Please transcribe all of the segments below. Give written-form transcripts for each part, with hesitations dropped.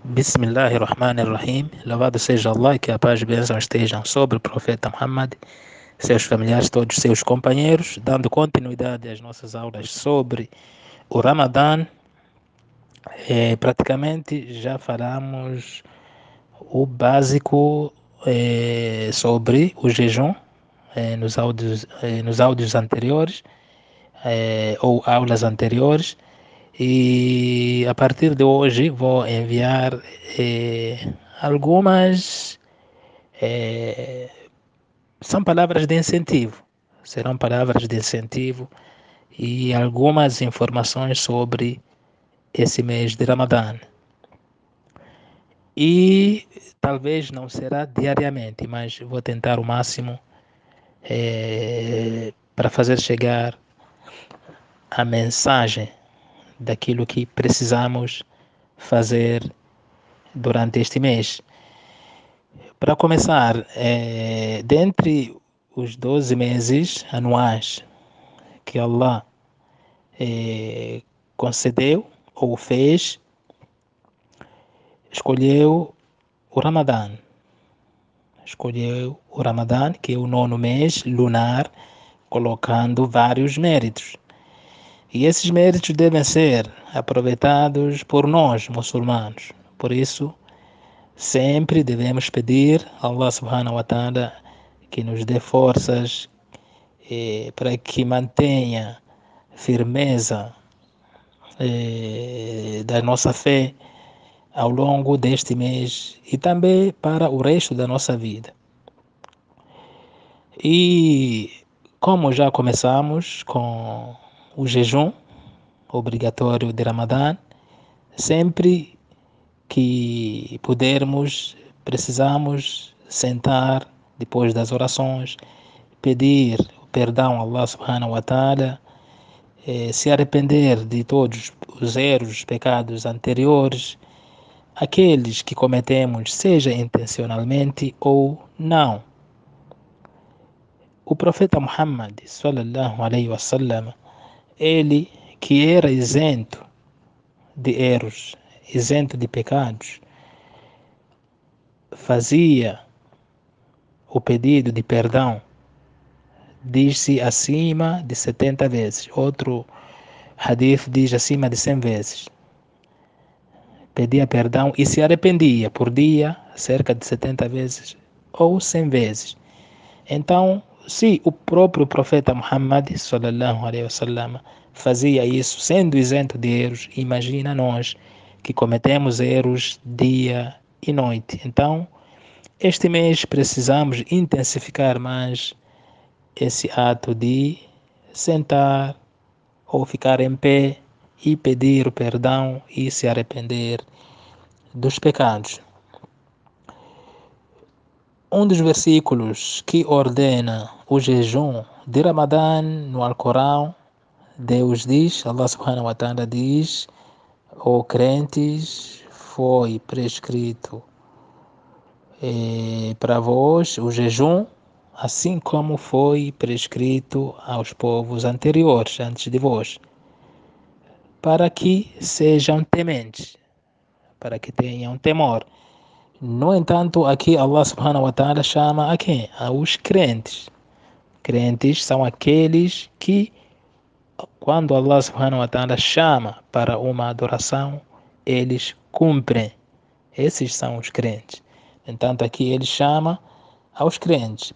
Bismillahirrahmanirrahim. Louvado seja Allah e que a paz e bênção estejam sobre o profeta Muhammad, seus familiares, todos seus companheiros, dando continuidade às nossas aulas sobre o Ramadã. Praticamente já falamos o básico sobre o jejum nos áudios anteriores ou aulas anteriores. E a partir de hoje vou enviar algumas. São palavras de incentivo. Serão palavras de incentivo e algumas informações sobre esse mês de Ramadã. E talvez não será diariamente, mas vou tentar o máximo para fazer chegar a mensagem daquilo que precisamos fazer durante este mês. Para começar, dentre os 12 meses anuais que Allah concedeu ou fez, escolheu o Ramadã. Escolheu o Ramadã, que é o 9º mês lunar, colocando vários méritos. E esses méritos devem ser aproveitados por nós, muçulmanos. Por isso, sempre devemos pedir a Allah subhanahu wa ta'ala que nos dê forças para que mantenha firmeza da nossa fé ao longo deste mês e também para o resto da nossa vida. E como já começamos com o jejum obrigatório de Ramadã, sempre que pudermos, precisamos sentar depois das orações, pedir perdão a Allah subhanahu wa ta'ala, se arrepender de todos os erros, pecados anteriores, aqueles que cometemos, seja intencionalmente ou não. O profeta Muhammad, sallallahu alaihi wasallam, ele que era isento de erros, isento de pecados, fazia o pedido de perdão, diz-se acima de 70 vezes. Outro hadith diz acima de 100 vezes. Pedia perdão e se arrependia por dia, cerca de 70 vezes ou 100 vezes. Então, se o próprio profeta Muhammad, sallallahu alaihi wasallam, fazia isso sendo isento de erros, imagina nós que cometemos erros dia e noite. Então, este mês precisamos intensificar mais esse ato de sentar ou ficar em pé e pedir o perdão e se arrepender dos pecados. Um dos versículos que ordena o jejum de Ramadã no Alcorão, Deus diz, Allah subhanahu wa ta'ala diz: ó crentes, foi prescrito para vós o jejum, assim como foi prescrito aos povos anteriores, antes de vós, para que sejam tementes, para que tenham temor. No entanto, aqui Allah subhanahu wa ta'ala chama a quem? Aos crentes. Crentes são aqueles que, quando Allah subhanahu wa ta'ala chama para uma adoração, eles cumprem. Esses são os crentes. Entanto, aqui ele chama aos crentes,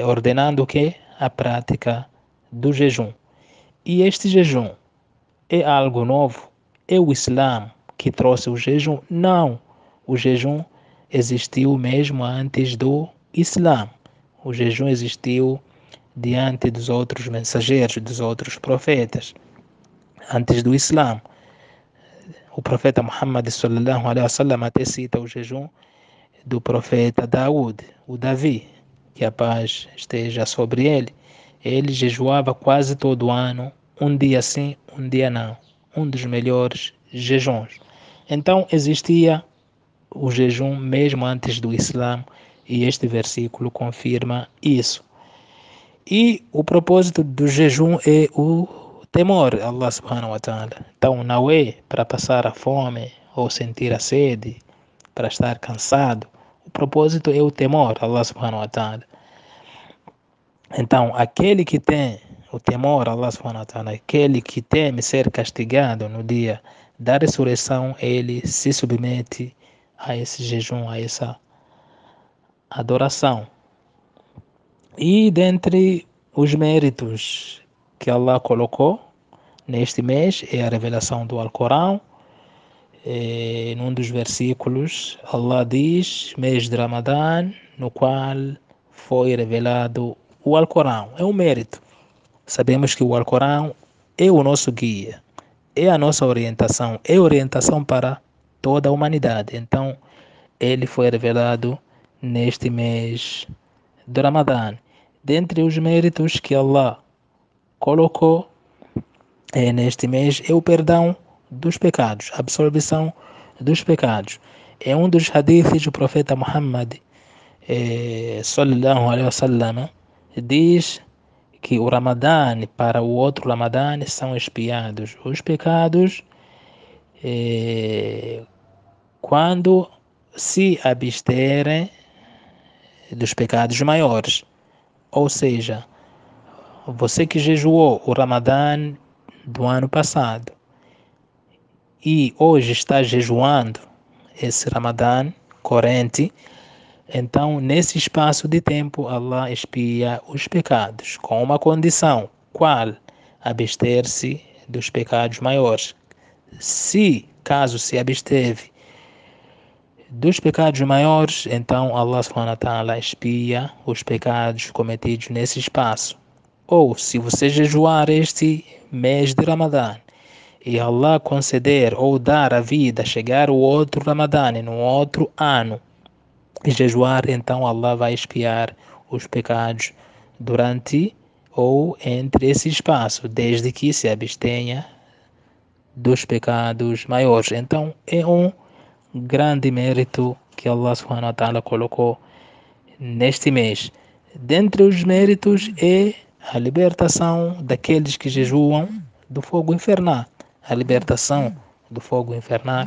ordenando o quê? A prática do jejum. E este jejum é algo novo? É o Islã que trouxe o jejum? Não. O jejum existiu mesmo antes do Islã. O jejum existiu diante dos outros mensageiros, dos outros profetas, antes do Islã. O profeta Muhammad sallallahu alaihi wasallam até cita o jejum do profeta Daud, o Davi, que a paz esteja sobre ele. Ele jejuava quase todo ano, um dia sim, um dia não. Um dos melhores jejuns. Então existia o jejum mesmo antes do Islã e este versículo confirma isso. E o propósito do jejum é o temor a Allah subhanahu wa ta'ala. Então não é para passar a fome ou sentir a sede, para estar cansado. O propósito é o temor a Allah subhanahu wa ta'ala. Então, aquele que tem o temor a Allah subhanahu wa ta'ala, aquele que teme ser castigado no dia da ressurreição, ele se submete a esse jejum, a essa adoração. E dentre os méritos que Allah colocou neste mês é a revelação do Alcorão. Num dos versículos, Allah diz, mês de Ramadã, no qual foi revelado o Alcorão. É um mérito. Sabemos que o Alcorão é o nosso guia, é a nossa orientação, é orientação para toda a humanidade. Então, ele foi revelado neste mês de Ramadã. Dentre os méritos que Allah colocou neste mês é o perdão dos pecados, a absolvição dos pecados. É um dos hadiths do profeta Muhammad sallallahu alaihi wasallam diz que o Ramadã para o outro Ramadã são expiados os pecados quando se absterem dos pecados maiores. Ou seja, você que jejuou o Ramadã do ano passado e hoje está jejuando esse Ramadã corrente, então nesse espaço de tempo Allah expia os pecados com uma condição, qual? Abster-se dos pecados maiores. Caso se absteve dos pecados maiores, então Allah subhanahu wa ta'ala expia os pecados cometidos nesse espaço. Ou se você jejuar este mês de Ramadã e Allah conceder ou dar a vida, chegar o outro Ramadã no outro ano e jejuar, então Allah vai expiar os pecados durante ou entre esse espaço, desde que se abstenha dos pecados maiores. Então é um grande mérito que Allah subhanahu wa ta'ala colocou neste mês. Dentre os méritos é a libertação daqueles que jejuam do fogo infernal. A libertação do fogo infernal.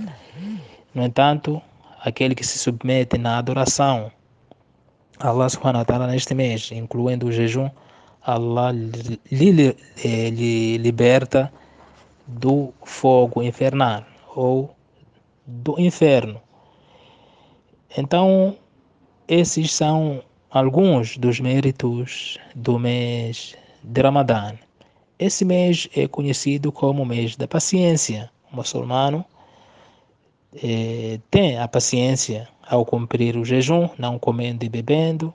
No entanto, aquele que se submete na adoração a Allah subhanahu wa ta'ala neste mês, incluindo o jejum, Allah lhe liberta do fogo infernal ou do inferno. Então, esses são alguns dos méritos do mês de Ramadã. Esse mês é conhecido como mês da paciência. O muçulmano tem a paciência ao cumprir o jejum, não comendo e bebendo.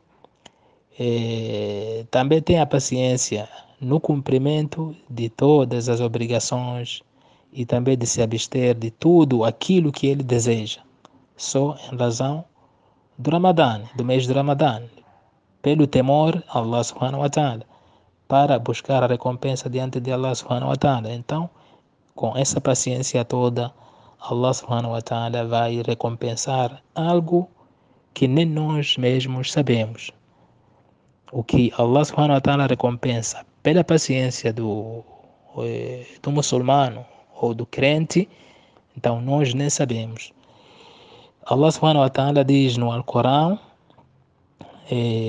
Também tem a paciência no cumprimento de todas as obrigações e também de se abster de tudo aquilo que ele deseja, só em razão do Ramadã, do mês de Ramadã, pelo temor a Allah subhanahu wa ta'ala, para buscar a recompensa diante de Allah subhanahu wa ta'ala. Então, com essa paciência toda, Allah subhanahu wa ta'ala vai recompensar algo que nem nós mesmos sabemos. O que Allah subhanahu wa ta'ala recompensa pela paciência do muçulmano ou do crente, então nós nem sabemos. Allah subhanahu wa ta'ala diz no Alcorão,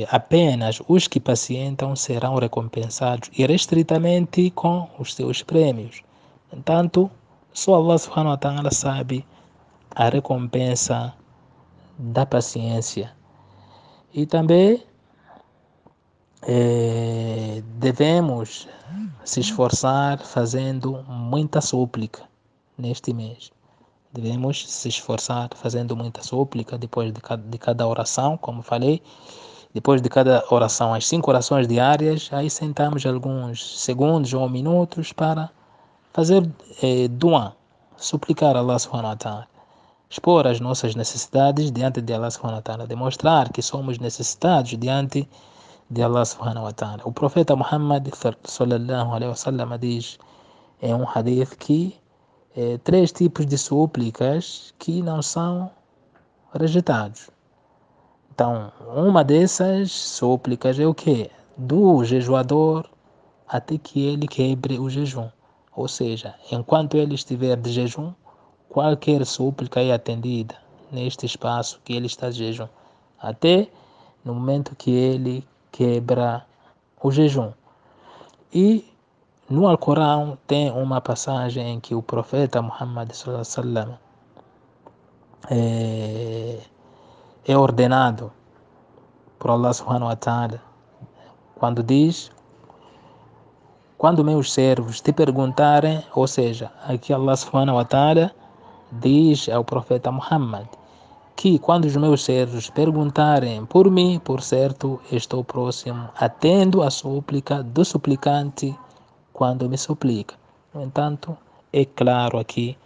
apenas os que pacientam serão recompensados irrestritamente com os seus prêmios. Entanto, só Allah subhanahu wa ta'ala sabe a recompensa da paciência. E também devemos se esforçar fazendo muita súplica neste mês. Devemos se esforçar fazendo muita súplica depois de cada oração, como falei. Depois de cada oração, as 5 orações diárias, aí sentamos alguns segundos ou minutos para fazer dua, suplicar a Allah subhanahu wa ta'ala, expor as nossas necessidades diante de Allah subhanahu wa ta'ala, demonstrar que somos necessitados diante de Allah subhanahu wa ta'ala. O profeta Muhammad sallallahu alaihi wasallam diz em um hadith que 3 tipos de súplicas que não são rejeitados. Então, uma dessas súplicas é o quê? Do jejuador até que ele quebre o jejum. Ou seja, enquanto ele estiver de jejum, qualquer súplica é atendida neste espaço que ele está de jejum, até no momento que ele quebra o jejum. E no Alcorão tem uma passagem em que o profeta Muhammad sallallahu alaihi wasallam é ordenado por Allah subhanahu wa ta'ala quando diz: quando meus servos te perguntarem, ou seja, aqui Allah subhanahu wa ta'ala diz ao profeta Muhammad que quando os meus servos perguntarem por mim, por certo, estou próximo, atendo a súplica do suplicante quando me suplica. No entanto, é claro aqui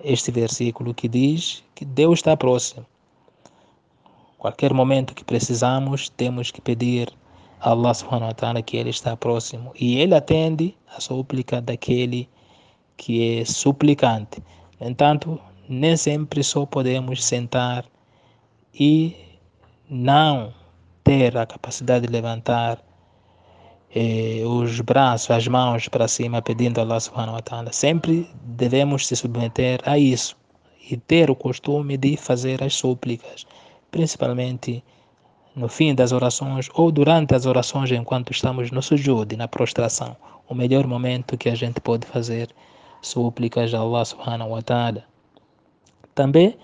este versículo que diz que Deus está próximo. Qualquer momento que precisamos, temos que pedir a Allah subhanahu wa ta'ala que Ele está próximo. E Ele atende a súplica daquele que é suplicante. No entanto, nem sempre só podemos sentar e não ter a capacidade de levantar os braços, as mãos para cima pedindo a Allah subhanahu wa ta'ala. Sempre devemos se submeter a isso e ter o costume de fazer as súplicas, principalmente no fim das orações ou durante as orações enquanto estamos no sujud, na prostração. O melhor momento que a gente pode fazer súplicas a Allah subhanahu wa ta'ala. Também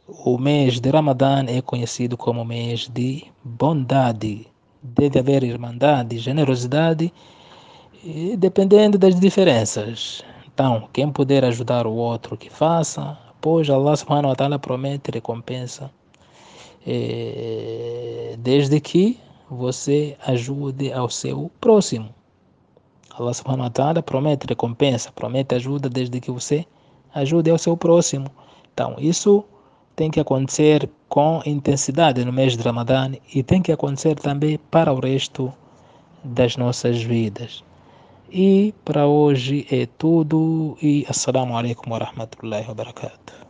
o mês de Ramadã é conhecido como mês de bondade. Deve haver irmandade, generosidade, dependendo das diferenças. Então, quem puder ajudar o outro, que faça, pois Allah subhanahu wa ta'ala promete recompensa, desde que você ajude ao seu próximo. Allah subhanahu wa ta'ala promete recompensa, promete ajuda desde que você ajude ao seu próximo. Então, isso tem que acontecer com intensidade no mês de Ramadã e tem que acontecer também para o resto das nossas vidas. E para hoje é tudo e assalamu alaikum wa rahmatullahi wa barakatuh.